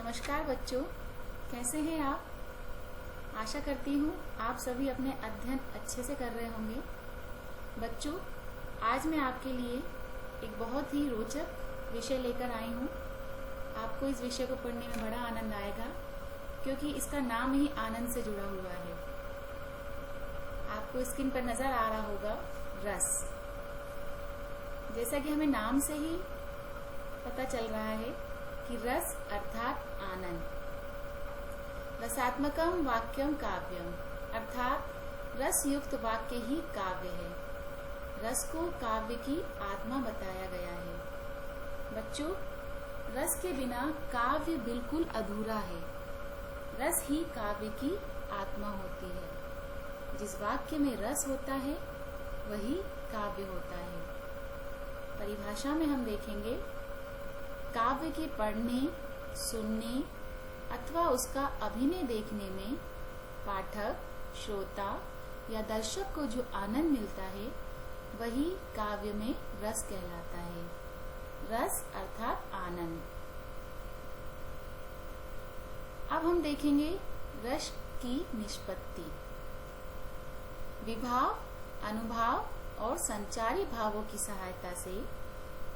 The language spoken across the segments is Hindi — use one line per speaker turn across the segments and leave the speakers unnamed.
नमस्कार बच्चों, कैसे हैं आप। आशा करती हूँ आप सभी अपने अध्ययन अच्छे से कर रहे होंगे। बच्चों, आज मैं आपके लिए एक बहुत ही रोचक विषय लेकर आई हूँ। आपको इस विषय को पढ़ने में बड़ा आनंद आएगा क्योंकि इसका नाम ही आनंद से जुड़ा हुआ है। आपको स्क्रीन पर नजर आ रहा होगा रस। जैसा कि हमें नाम से ही पता चल रहा है कि रस अर्थात आनंद। रसात्मकम वाक्यम काव्यम अर्थात रस युक्त वाक्य ही काव्य है। रस को काव्य की आत्मा बताया गया है। बच्चों, रस के बिना काव्य बिल्कुल अधूरा है। रस ही काव्य की आत्मा होती है। जिस वाक्य में रस होता है वही काव्य होता है। परिभाषा में हम देखेंगे, काव्य के पढ़ने, सुनने अथवा उसका अभिनय देखने में पाठक, श्रोता या दर्शक को जो आनंद मिलता है वही काव्य में रस कहलाता है। रस अर्थात आनंद। अब हम देखेंगे रस की निष्पत्ति। विभाव, अनुभाव और संचारी भावों की सहायता से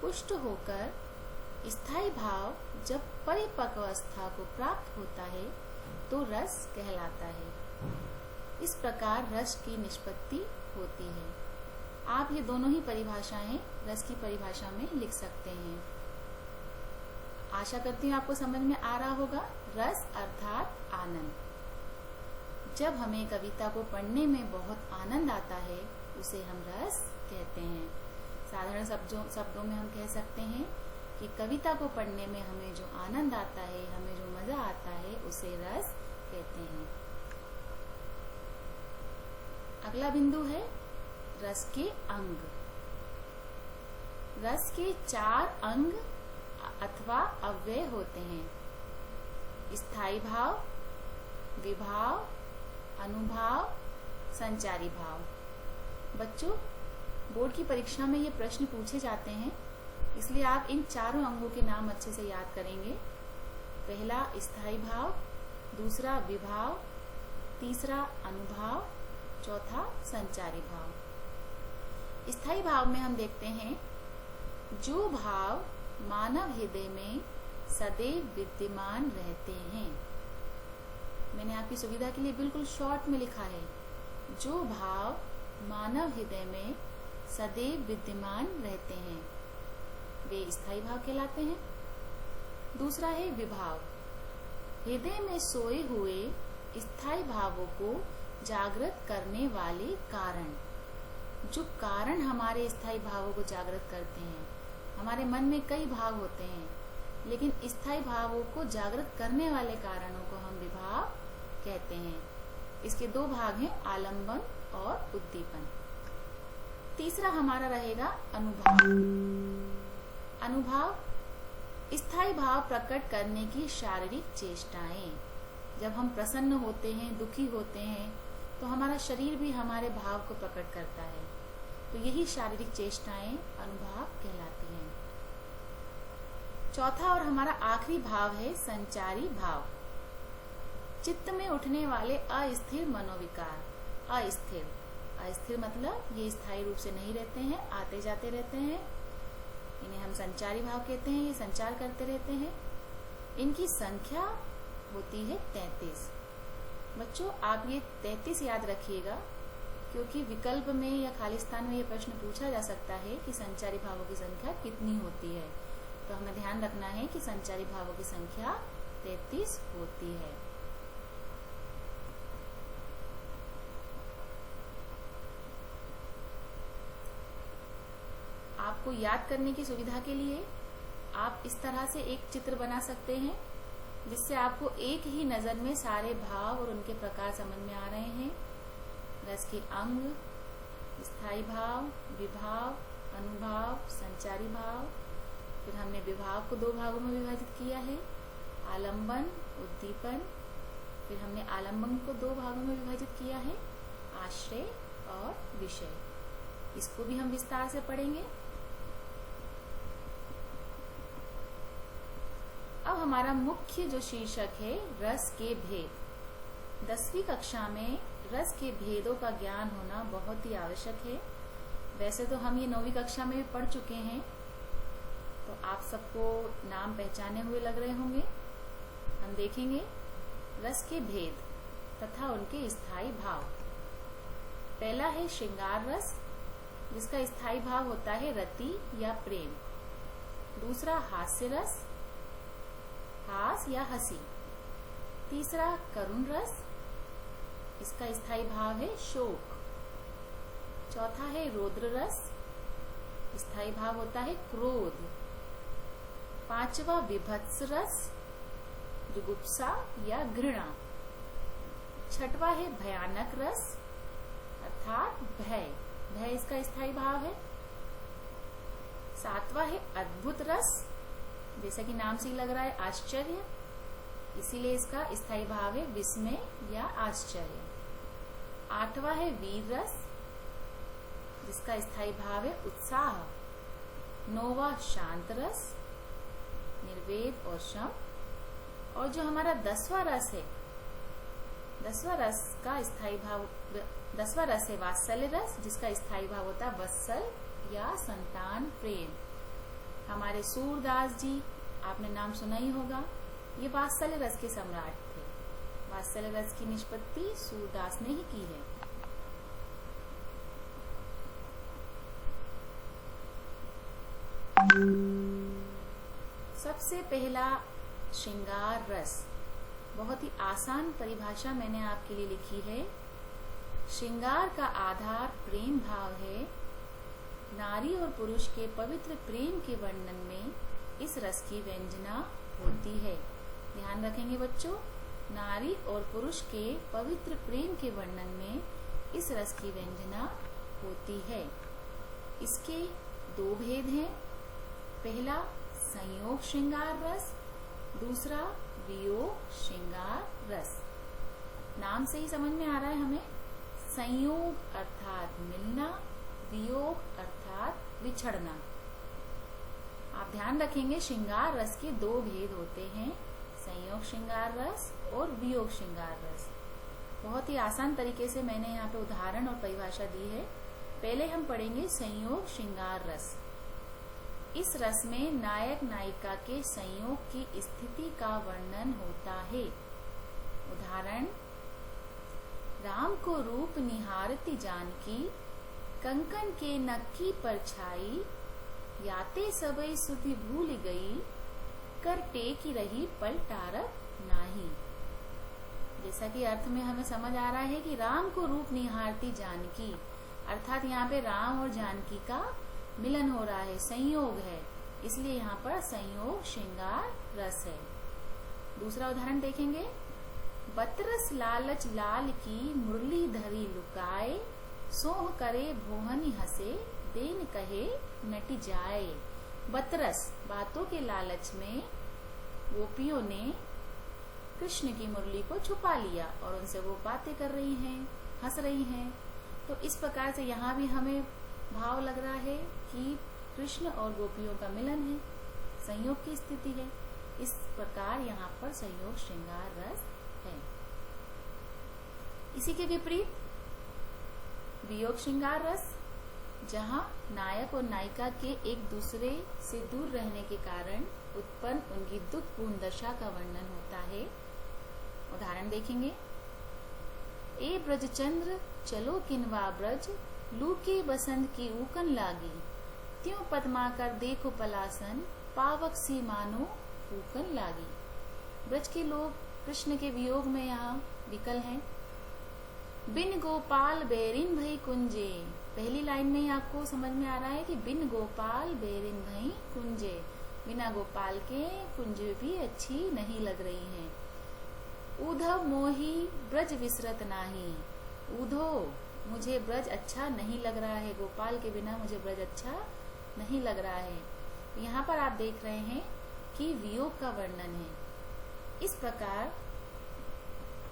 पुष्ट होकर स्थायी भाव जब परिपक्व अवस्था को प्राप्त होता है तो रस कहलाता है। इस प्रकार रस की निष्पत्ति होती है। आप ये दोनों ही परिभाषाएं रस की परिभाषा में लिख सकते हैं। आशा करती हूँ आपको समझ में आ रहा होगा। रस अर्थात आनंद। जब हमें कविता को पढ़ने में बहुत आनंद आता है उसे हम रस कहते हैं। साधारण शब्दों में हम कह सकते हैं कि कविता को पढ़ने में हमें जो आनंद आता है, हमें जो मजा आता है उसे रस कहते हैं। अगला बिंदु है रस के अंग। रस के 4 अंग अथवा अव्यय होते हैं। स्थायी भाव, विभाव, अनुभाव, संचारी भाव। बच्चों, बोर्ड की परीक्षा में ये प्रश्न पूछे जाते हैं, इसलिए आप इन चारों अंगों के नाम अच्छे से याद करेंगे। पहला स्थायी भाव, दूसरा विभाव, तीसरा अनुभाव, चौथा संचारी भाव। स्थायी भाव में हम देखते हैं जो भाव मानव हृदय में सदैव विद्यमान रहते हैं। मैंने आपकी सुविधा के लिए बिल्कुल शॉर्ट में लिखा है, जो भाव मानव हृदय में सदैव विद्यमान रहते हैं वे स्थायी भाव कहलाते हैं। दूसरा है विभाव। हृदय में सोए हुए स्थायी भावों को जागृत करने वाले कारण। जो कारण हमारे स्थायी भावों को जागृत करते हैं। हमारे मन में कई भाव होते हैं, लेकिन स्थायी भावों को जागृत करने वाले कारणों को हम विभाव कहते हैं। इसके 2 भाग हैं, आलंबन और उद्दीपन। तीसरा हमारा रहेगा अनुभाव। अनुभाव स्थायी भाव प्रकट करने की शारीरिक चेष्टाएं। जब हम प्रसन्न होते हैं, दुखी होते हैं, तो हमारा शरीर भी हमारे भाव को प्रकट करता है। तो यही शारीरिक चेष्टाएं अनुभाव कहलाती हैं। चौथा और हमारा आखिरी भाव है संचारी भाव। चित्त में उठने वाले अस्थिर मनोविकार। अस्थिर मतलब ये स्थायी रूप से नहीं रहते हैं, आते जाते रहते हैं। इन्हें हम संचारी भाव कहते हैं। ये संचार करते रहते हैं। इनकी संख्या होती है 33। बच्चों, आप ये 33 याद रखिएगा, क्योंकि विकल्प में या खालिस्तान में ये प्रश्न पूछा जा सकता है कि संचारी भावों की संख्या कितनी होती है। तो हमें ध्यान रखना है कि संचारी भावों की संख्या 33 होती है। आपको याद करने की सुविधा के लिए आप इस तरह से एक चित्र बना सकते हैं, जिससे आपको एक ही नजर में सारे भाव और उनके प्रकार समझ में आ रहे हैं। रस के अंग, स्थायी भाव, विभाव, अनुभाव, संचारी भाव। फिर हमने विभाव को 2 भागों में विभाजित किया है, आलंबन, उद्दीपन। फिर हमने आलंबन को 2 भागों में विभाजित किया है, आश्रय और विषय। इसको भी हम विस्तार से पढ़ेंगे। अब हमारा मुख्य जो शीर्षक है रस के भेद। 10वीं कक्षा में रस के भेदों का ज्ञान होना बहुत ही आवश्यक है। वैसे तो हम ये 9वीं कक्षा में भी पढ़ चुके हैं, तो आप सबको नाम पहचाने हुए लग रहे होंगे। हम देखेंगे रस के भेद तथा उनके स्थायी भाव। पहला है श्रृंगार रस, जिसका स्थायी भाव होता है रति या प्रेम। दूसरा हास्य रस, हास या हंसी। तीसरा करुण रस, इसका स्थायी भाव है शोक। चौथा है रौद्र रस, स्थायी भाव होता है क्रोध। पांचवा विभत्स रस, जुगुप्सा या घृणा। छठवा है भयानक रस अर्थात भय, भय इसका स्थायी भाव है। सातवां है अद्भुत रस, जैसा कि नाम से ही लग रहा है आश्चर्य, इसीलिए इसका स्थायी भाव है विस्मय या आश्चर्य। आठवां है वीर रस, जिसका स्थायी भाव है उत्साह। नौवां शांत रस, निर्वेद और शम। और जो हमारा 10वां रस है, 10वां रस का स्थायी भाव 10वां रस है वात्सल्य रस, जिसका स्थायी भाव होता है वत्सल या संतान प्रेम। हमारे सूरदास जी, आपने नाम सुना ही होगा, ये वात्सल्य रस के सम्राट थे। वात्सल्य रस की निष्पत्ति सूरदास ने ही की है। सबसे पहला श्रृंगार रस, बहुत ही आसान परिभाषा मैंने आपके लिए लिखी है। श्रृंगार का आधार प्रेम भाव है। नारी और पुरुष के पवित्र प्रेम के वर्णन में इस रस की व्यंजना होती है। ध्यान रखेंगे बच्चों, नारी और पुरुष के पवित्र प्रेम के वर्णन में इस रस की व्यंजना होती है। इसके 2 भेद हैं। पहला संयोग श्रृंगार रस, दूसरा वियोग श्रृंगार रस। नाम से ही समझ में आ रहा है हमें, संयोग अर्थात मिलना, वियोग अर्थात विछड़ना। आप ध्यान रखेंगे श्रृंगार रस के 2 भेद होते हैं, संयोग श्रृंगार रस और वियोग श्रृंगार रस। बहुत ही आसान तरीके से मैंने यहाँ पे उदाहरण और परिभाषा दी है। पहले हम पढ़ेंगे संयोग श्रृंगार रस। इस रस में नायक नायिका के संयोग की स्थिति का वर्णन होता है। उदाहरण, राम को रूप निहारती जानकी, कंकन के नक्की पर छाई, याते सबई सुधि भूल गई, कर टेकी रही पलटारक नाही। जैसा कि अर्थ में हमें समझ आ रहा है कि राम को रूप निहारती जानकी, अर्थात यहाँ पे राम और जानकी का मिलन हो रहा है, संयोग है, इसलिए यहाँ पर संयोग श्रृंगार रस है। दूसरा उदाहरण देखेंगे, बतरस लालच लाल की मुरली धरी लुकाए, सोह करे भोहनी हंसे, देन कहे नटी जाए। बतरस, बातों के लालच में गोपियों ने कृष्ण की मुरली को छुपा लिया और उनसे वो बातें कर रही हैं, हंस रही हैं। तो इस प्रकार से यहाँ भी हमें भाव लग रहा है कि कृष्ण और गोपियों का मिलन है, संयोग की स्थिति है। इस प्रकार यहाँ पर संयोग श्रृंगार रस है। इसी के विपरीत वियोग श्रृंगार रस, जहाँ नायक और नायिका के एक दूसरे से दूर रहने के कारण उत्पन्न उनकी दुखपूर्ण दशा का वर्णन होता है। उदाहरण देखेंगे, ए ब्रजचंद्र चलो किनवा ब्रज, लू के बसंत की ऊकन लागी, त्यों पदमा कर देखो पलासन, पावक सी मानो ऊकन लागी। ब्रज के लोग कृष्ण के वियोग में यहाँ विकल हैं। बिन गोपाल बेरिन भई कुंजे, पहली लाइन में ही आपको समझ में आ रहा है कि बिन गोपाल बेरिन भई कुंजे, बिना गोपाल के कुंज भी अच्छी नहीं लग रही हैं। उधव मोही ब्रज विसरत नाही, उधो मुझे ब्रज अच्छा नहीं लग रहा है, गोपाल के बिना मुझे ब्रज अच्छा नहीं लग रहा है। यहाँ पर आप देख रहे हैं कि वियोग का वर्णन है। इस प्रकार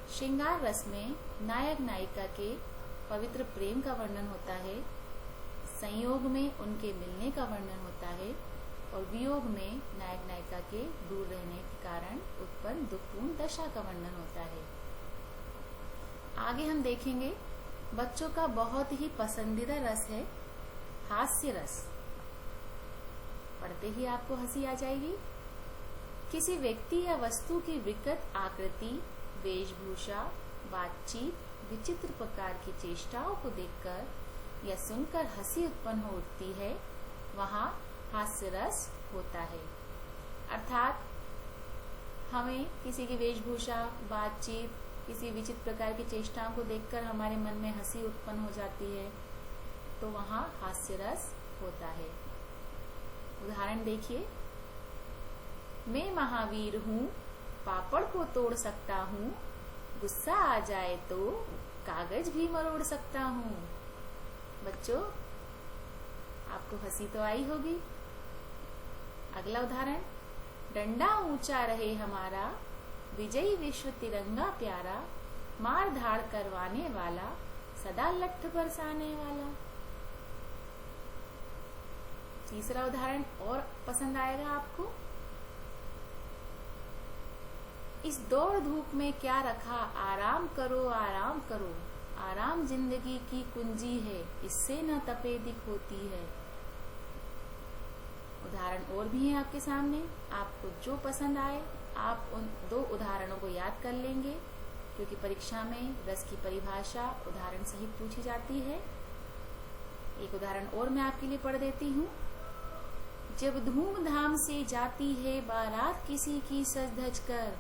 श्रृंगार रस में नायक नायिका के पवित्र प्रेम का वर्णन होता है, संयोग में उनके मिलने का वर्णन होता है और वियोग में नायक नायिका के दूर रहने के कारण उत्पन्न दुखपूर्ण दशा का वर्णन होता है। आगे हम देखेंगे बच्चों का बहुत ही पसंदीदा रस है हास्य रस। पढ़ते ही आपको हंसी आ जाएगी। किसी व्यक्ति या वस्तु की विकृत आकृति, वेशभूषा, बातचीत, विचित्र प्रकार की चेष्टाओं को देखकर या सुनकर हंसी उत्पन्न होती है, वहाँ हास्य रस होता है। अर्थात हमें किसी की वेशभूषा, बातचीत, किसी विचित्र प्रकार की चेष्टाओं को देखकर हमारे मन में हंसी उत्पन्न हो जाती है, तो वहाँ हास्य रस होता है। उदाहरण देखिए, मैं महावीर हूँ, पापड़ को तोड़ सकता हूँ, गुस्सा आ जाए तो कागज भी मरोड़ सकता हूँ। बच्चों, आपको हंसी तो आई होगी। अगला उदाहरण, डंडा ऊंचा रहे हमारा, विजयी विश्व तिरंगा प्यारा, मार धाड़ करवाने वाला, सदा लठ बरसाने वाला। तीसरा उदाहरण और पसंद आएगा आपको। इस दौड़ धूप में क्या रखा, आराम करो आराम करो, आराम जिंदगी की कुंजी है, इससे न तपेदिक होती है। उदाहरण और भी हैं आपके सामने, आपको जो पसंद आए आप उन 2 उदाहरणों को याद कर लेंगे, क्योंकि परीक्षा में रस की परिभाषा उदाहरण सहित पूछी जाती है। एक उदाहरण और मैं आपके लिए पढ़ देती हूँ। जब धूमधाम से जाती है बारात किसी की सज धज कर,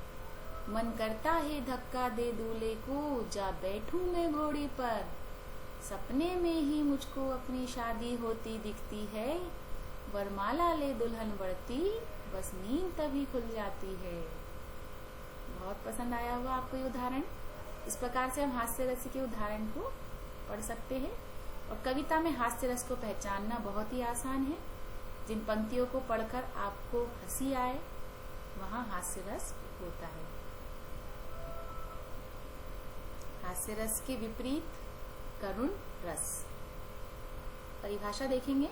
मन करता है धक्का दे दूल्हे को, जा बैठूं मैं घोड़ी पर, सपने में ही मुझको अपनी शादी होती दिखती है, वरमाला ले दुल्हन बढ़ती, बस नींद तभी खुल जाती है। बहुत पसंद आया हुआ आपको ये उदाहरण। इस प्रकार से हम हास्य रस के उदाहरण को पढ़ सकते हैं। और कविता में हास्य रस को पहचानना बहुत ही आसान है। जिन पंक्तियों को पढ़कर आपको हंसी आए, वहां हास्य रस होता है। हास्य रस के विपरीत करुण रस। परिभाषा देखेंगे।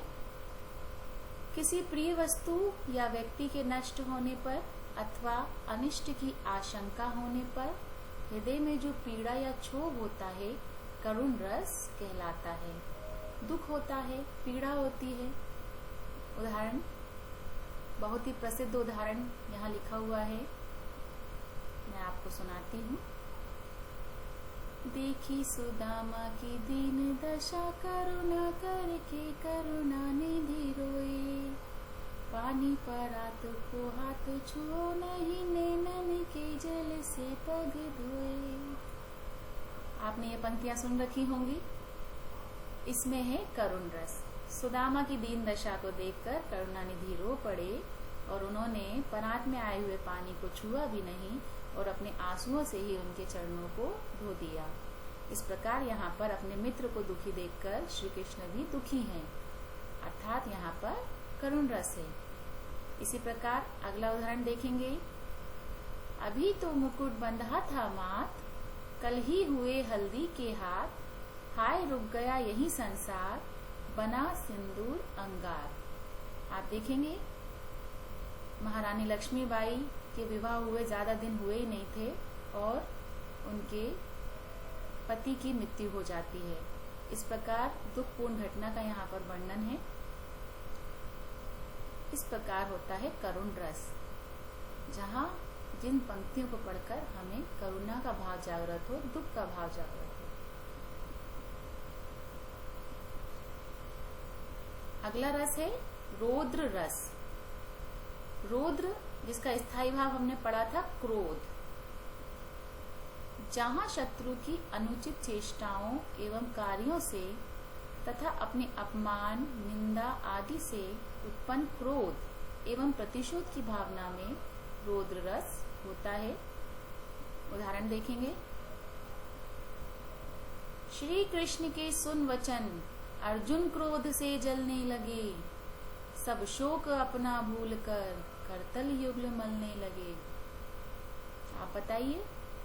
किसी प्रिय वस्तु या व्यक्ति के नष्ट होने पर अथवा अनिष्ट की आशंका होने पर हृदय में जो पीड़ा या क्षोभ होता है, करुण रस कहलाता है। दुख होता है, पीड़ा होती है। उदाहरण, बहुत ही प्रसिद्ध उदाहरण यहाँ लिखा हुआ है, मैं आपको सुनाती हूँ। देखी सुदामा की दीन दशा, करुणा करके करुणा निधि रोए, पानी परा तो को हाथ छुओ नहीं, नैनन के जल से पग धोए। आपने ये पंक्तियां सुन रखी होंगी। इसमें है करुण रस। सुदामा की दीन दशा को देखकर करुणानिधि रो पड़े और उन्होंने परात में आए हुए पानी को छुआ भी नहीं और अपने आंसुओं से ही उनके चरणों को धो दिया। इस प्रकार यहाँ पर अपने मित्र को दुखी देखकर श्री कृष्ण भी दुखी हैं, अर्थात यहाँ पर करुण रस है। इसी प्रकार अगला उदाहरण देखेंगे। अभी तो मुकुट बंधा था माथ, कल ही हुए हल्दी के हाथ, हाय रुक गया यही संसार, बना सिंदूर अंगार। आप देखेंगे महारानी लक्ष्मीबाई के विवाह हुए ज्यादा दिन हुए ही नहीं थे और उनके पति की मृत्यु हो जाती है। इस प्रकार दुखपूर्ण घटना का यहाँ पर वर्णन है। इस प्रकार होता है करुण रस, जहाँ जिन पंक्तियों को पढ़कर हमें करुणा का भाव जागृत हो, दुख का भाव जागृत हो। अगला रस है रौद्र रस। रौद्र, जिसका स्थायी भाव हमने पढ़ा था क्रोध, जहां शत्रु की अनुचित चेष्टाओं एवं कार्यों से तथा अपने अपमान, निंदा आदि से उत्पन्न क्रोध एवं प्रतिशोध की भावना में रौद्र रस होता है। उदाहरण देखेंगे। श्री कृष्ण के सुन वचन, अर्जुन क्रोध से जलने लगे, सब शोक अपना भूलकर करतल युगल मलने लगे। आप बताइए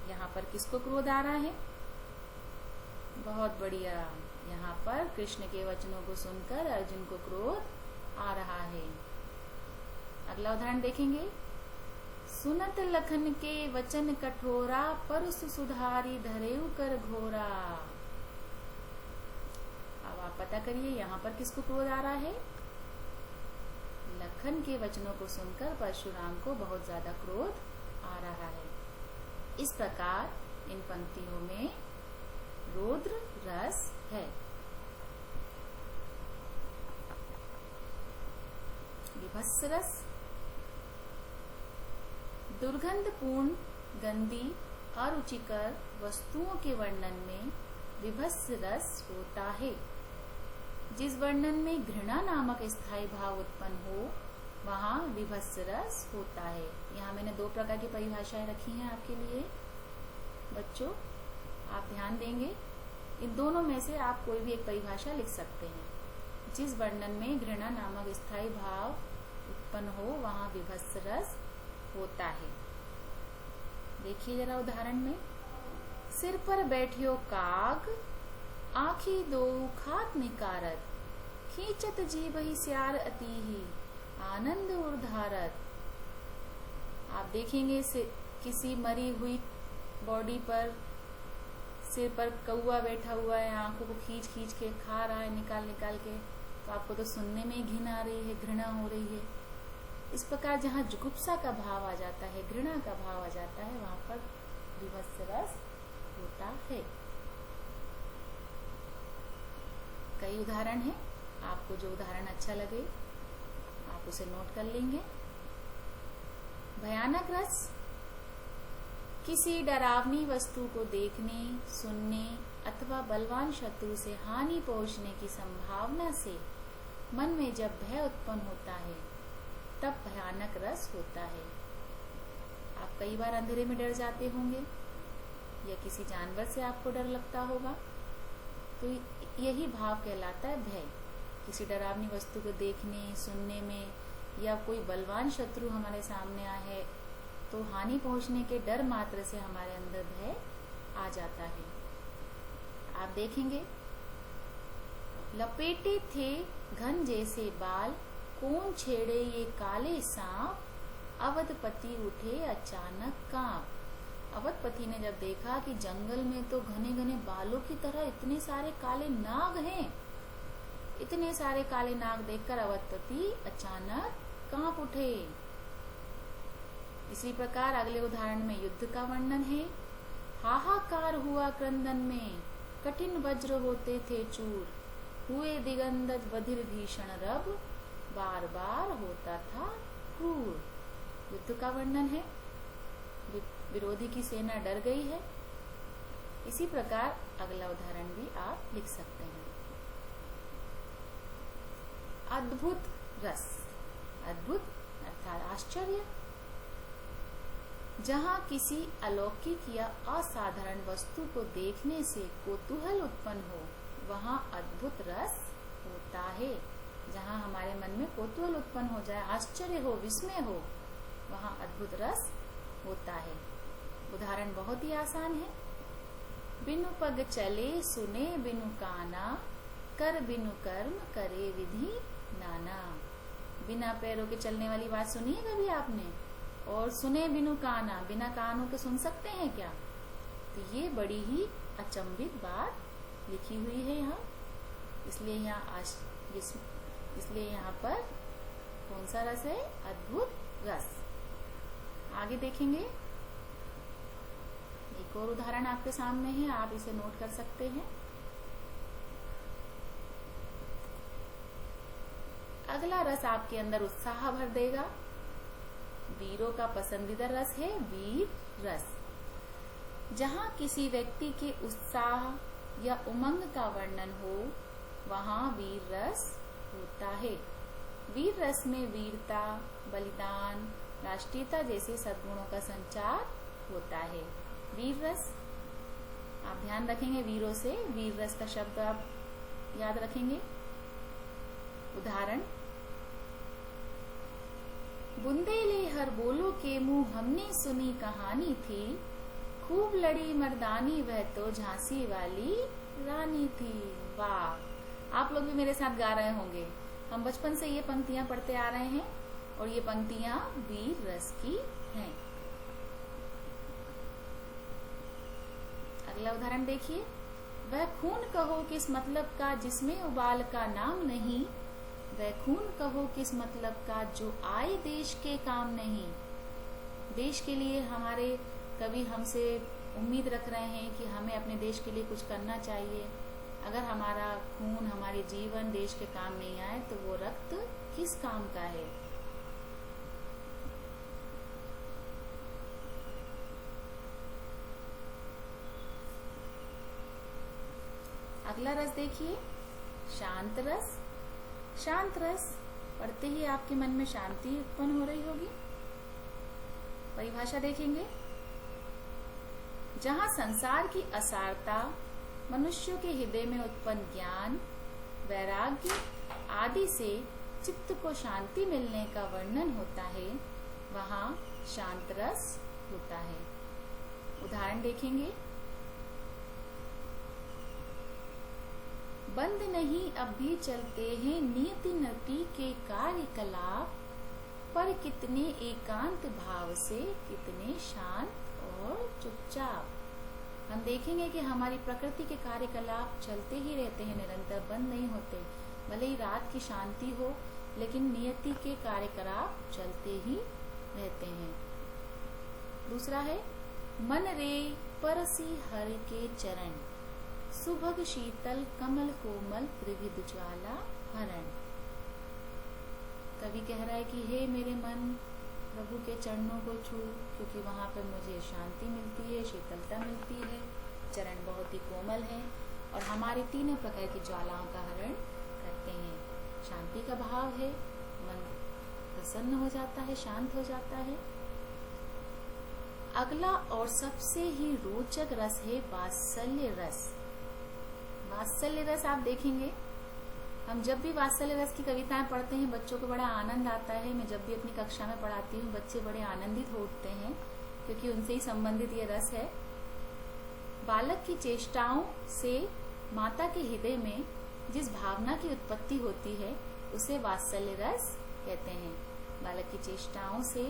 यहाँ पर किसको क्रोध आ रहा है? बहुत बढ़िया, यहाँ पर कृष्ण के वचनों को सुनकर अर्जुन को क्रोध आ रहा है। अगला उदाहरण देखेंगे। सुनत लखन के वचन कठोरा, परसु सुधारी धरेउ कर घोरा। अब आप पता करिए यहाँ पर किसको क्रोध आ रहा है। लखन के वचनों को सुनकर परशुराम को बहुत ज्यादा क्रोध आ रहा है। इस प्रकार इन पंक्तियों में रौद्र रस है। विभत्स रस, दुर्गंधपूर्ण, गंदी, अरुचिकर वस्तुओं के वर्णन में विभत्स रस होता है। जिस वर्णन में घृणा नामक स्थायी भाव उत्पन्न हो वहां विभत्स रस होता है। यहाँ मैंने 2 प्रकार की परिभाषाएं रखी हैं आपके लिए बच्चों, आप ध्यान देंगे। इन दोनों में से आप कोई भी एक परिभाषा लिख सकते हैं। जिस वर्णन में घृणा नामक स्थायी भाव उत्पन्न हो वहां विभत्स रस होता है। देखिए जरा उदाहरण में। सिर पर बैठियो काग, आँखी दो खात निकारत, खींचत जीभ स्यार अतिही, आनंद उर्धारत। आप देखेंगे किसी मरी हुई बॉडी पर सिर पर कौआ बैठा हुआ है, आंखों को खींच खींच के खा रहा है निकाल निकाल के, तो आपको तो सुनने में घिन आ रही है, घृणा हो रही है। इस प्रकार जहाँ जुगुप्सा का भाव आ जाता है, घृणा का भाव आ जाता है, वहां पर विभत्स रस होता है। कई उदाहरण हैं, आपको जो उदाहरण अच्छा लगे आप उसे नोट कर लेंगे। भयानक रस, किसी डरावनी वस्तु को देखने, सुनने अथवा बलवान शत्रु से हानि पहुंचने की संभावना से मन में जब भय उत्पन्न होता है तब भयानक रस होता है। आप कई बार अंधेरे में डर जाते होंगे या किसी जानवर से आपको डर लगता होगा, तो यही भाव कहलाता है भय। किसी डरावनी वस्तु को देखने, सुनने में या कोई बलवान शत्रु हमारे सामने आया है तो हानि पहुंचने के डर मात्र से हमारे अंदर भय आ जाता है। आप देखेंगे, लपेटे थे घन जैसे बाल, कौन छेड़े ये काले सांप, अवधपति उठे अचानक कांप। अवधपति ने जब देखा कि जंगल में तो घने घने बालों की तरह इतने सारे काले नाग हैं, इतने सारे काले नाग देखकर अवधपति अचानक कांप उठे। इसी प्रकार अगले उदाहरण में युद्ध का वर्णन है। हाहाकार हुआ क्रंदन में, कठिन वज्र होते थे चूर, हुए दिगंधक बधिर भीषण रब, बार बार होता था क्रूर। युद्ध का वर्णन है, विरोधी की सेना डर गई है। इसी प्रकार अगला उदाहरण भी आप लिख सकते हैं। अद्भुत रस, अद्भुत अर्थात आश्चर्य। जहाँ किसी अलौकिक या असाधारण वस्तु को देखने से कौतूहल उत्पन्न हो वहाँ अद्भुत रस होता है। जहाँ हमारे मन में कौतूहल उत्पन्न हो जाए, आश्चर्य हो, विस्मय हो, वहाँ अद्भुत रस होता है। उदाहरण बहुत ही आसान है। बिनु पग चले सुने बिनु काना, कर बिनु कर्म करे विधि नाना। बिना पैरों के चलने वाली बात सुनी है कभी आपने? और सुने बिनु काना, बिना कानों के सुन सकते हैं क्या? तो ये बड़ी ही अचंभित बात लिखी हुई है यहाँ। इसलिए यहाँ पर कौन सा रस है? अद्भुत रस। आगे देखेंगे, एक और उदाहरण आपके सामने है, आप इसे नोट कर सकते हैं। अगला रस आपके अंदर उत्साह भर देगा। वीरों का पसंदीदा रस है वीर रस। जहाँ किसी व्यक्ति के उत्साह या उमंग का वर्णन हो वहाँ वीर रस होता है। वीर रस में वीरता, बलिदान, राष्ट्रीयता जैसे सद्गुणों का संचार होता है। वीर रस आप ध्यान रखेंगे, वीरों से वीर रस का शब्द आप याद रखेंगे। उदाहरण, बुंदेले हर बोलो के मुंह हमने सुनी कहानी थी, खूब लड़ी मर्दानी वह तो झांसी वाली रानी थी। वाह, आप लोग भी मेरे साथ गा रहे होंगे। हम बचपन से ये पंक्तियां पढ़ते आ रहे हैं और ये पंक्तियां वीर रस की हैं। अगला उदाहरण देखिए। वह खून कहो किस मतलब का जिसमें उबाल का नाम नहीं, वह खून कहो किस मतलब का जो आए देश के काम नहीं। देश के लिए हमारे कवि हमसे उम्मीद रख रहे हैं कि हमें अपने देश के लिए कुछ करना चाहिए। अगर हमारा खून, हमारे जीवन देश के काम नहीं आए तो वो रक्त किस काम का है। अगला रस देखिए, शांत रस। शांत रस पढ़ते ही आपके मन में शांति उत्पन्न हो रही होगी। परिभाषा देखेंगे। जहां संसार की असारता, मनुष्यों के हृदय में उत्पन्न ज्ञान, वैराग्य आदि से चित्त को शांति मिलने का वर्णन होता है, वहां शांत रस होता है। उदाहरण देखेंगे। बंद नहीं अब भी चलते हैं नियति नटी के कार्यकलाप, पर कितने एकांत भाव से, कितने शांत और चुपचाप। हम देखेंगे कि हमारी प्रकृति के कार्यकलाप चलते ही रहते हैं, निरंतर बंद नहीं होते। भले ही रात की शांति हो, लेकिन नियति के कार्यकलाप चलते ही रहते हैं। दूसरा है मन रे परसी हर के चरण, सुभग शीतल कमल कोमल त्रिविध ज्वाला हरण। कवि कह रहा है कि हे मेरे मन, प्रभु के चरणों को छू, क्योंकि वहां पर मुझे शांति मिलती है, शीतलता मिलती है। चरण बहुत ही कोमल है और हमारी तीनों प्रकार की ज्वालाओं का हरण करते हैं। शांति का भाव है, मन प्रसन्न हो जाता है, शांत हो जाता है। अगला और सबसे ही रोचक रस है वात्सल्य रस। वात्सल्य रस आप देखेंगे, हम जब भी वात्सल्य रस की कविताएं पढ़ते हैं बच्चों को बड़ा आनंद आता है। मैं जब भी अपनी कक्षा में पढ़ाती हूँ बच्चे बड़े आनंदित हो उठते हैं, क्योंकि उनसे ही संबंधित ये रस है। बालक की चेष्टाओं से माता के हृदय में जिस भावना की उत्पत्ति होती है उसे वात्सल्य रस कहते हैं। बालक की चेष्टाओं से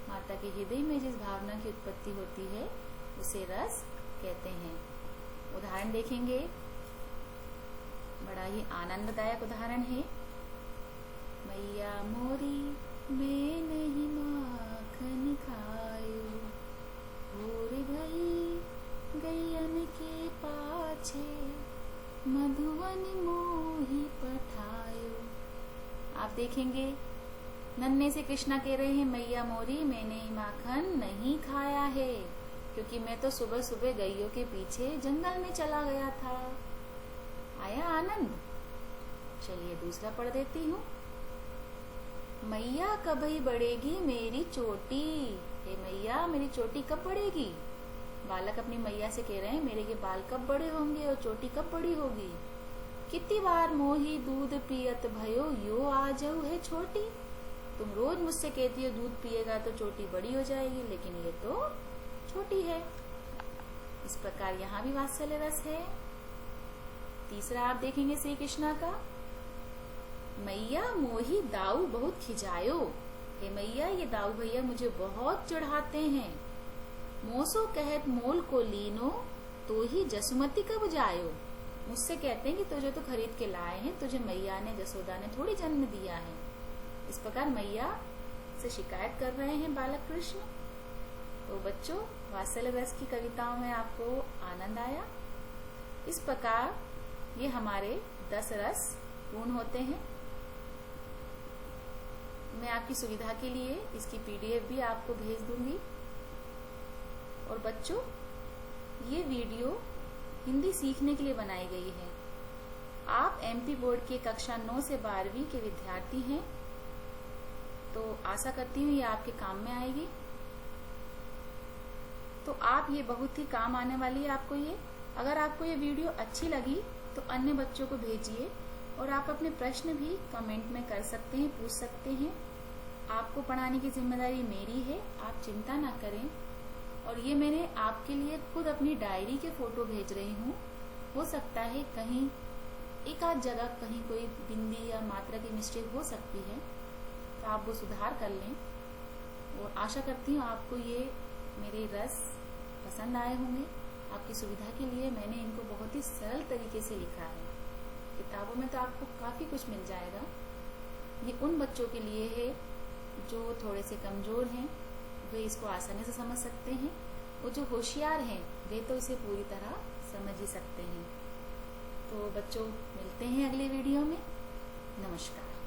माता के हृदय में जिस भावना की उत्पत्ति होती है उसे रस कहते हैं। उदाहरण देखेंगे, बड़ा ही आनंददायक उदाहरण है। मैया मोरी मैं नहीं माखन खायो, भोर भई गैयन के पाछे, मधुवन मोही पठायो। आप देखेंगे नन्हे से कृष्णा कह रहे हैं, मैया मोरी मैंने माखन नहीं खाया है, क्योंकि मैं तो सुबह सुबह गैयों के पीछे जंगल में चला गया था। आया आनंद। चलिए दूसरा पढ़ देती हूँ। मैया कभी बढ़ेगी मेरी चोटी, हे मैया मेरी चोटी कब बढ़ेगी। बालक अपनी मैया से कह रहे हैं मेरे के बाल कब बड़े होंगे और चोटी कब बड़ी होगी। कितनी बार मोही दूध पियत भयो, यो आ जाऊ है छोटी। तुम रोज मुझसे कहती हो दूध पिएगा तो चोटी बड़ी हो जाएगी, लेकिन ये तो छोटी है। इस प्रकार यहाँ भी वात्सल्य रस है। तीसरा आप देखेंगे श्री कृष्णा का, मैया मोही दाऊ बहुत खिजायो, हे मैया ये दाऊ भैया मुझे बहुत चढ़ाते हैं। मोसो कहत मोल को लीनो, तो ही जसुमती कब जायो। मुझसे कहते हैं कि तुझे तो खरीद के लाए हैं, तुझे मैया ने जसोदा ने थोड़ी जन्म दिया है। इस प्रकार मैया से शिकायत कर रहे हैं बालक कृष्ण। तो बच्चों वात्सल्य रस की कविताओं में आपको आनंद आया। इस प्रकार ये हमारे 10 रस पूर्ण होते हैं। मैं आपकी सुविधा के लिए इसकी PDF भी आपको भेज दूंगी। और बच्चों ये वीडियो हिंदी सीखने के लिए बनाई गई है। आप MP बोर्ड के कक्षा 9 से 12वीं के विद्यार्थी हैं, तो आशा करती हूँ ये आपके काम में आएगी। तो आप ये बहुत ही काम आने वाली है आपको ये। अगर आपको ये वीडियो अच्छी लगी तो अन्य बच्चों को भेजिए और आप अपने प्रश्न भी कमेंट में कर सकते हैं, पूछ सकते हैं। आपको पढ़ाने की जिम्मेदारी मेरी है, आप चिंता ना करें। और ये मैंने आपके लिए खुद अपनी डायरी के फोटो भेज रही हूँ। हो सकता है कहीं एक आध जगह कहीं कोई बिंदी या मात्रा की मिस्टेक हो सकती है, तो आप वो सुधार कर लें। और आशा करती हूँ आपको ये मेरे रस पसंद आए होंगे। आपकी सुविधा के लिए मैंने इनको बहुत ही सरल तरीके से लिखा है। किताबों में तो आपको काफ़ी कुछ मिल जाएगा। ये उन बच्चों के लिए है जो थोड़े से कमज़ोर हैं, वे इसको आसानी से समझ सकते हैं। और जो होशियार हैं वे तो इसे पूरी तरह समझ ही सकते हैं। तो बच्चों, मिलते हैं अगले वीडियो में। नमस्कार।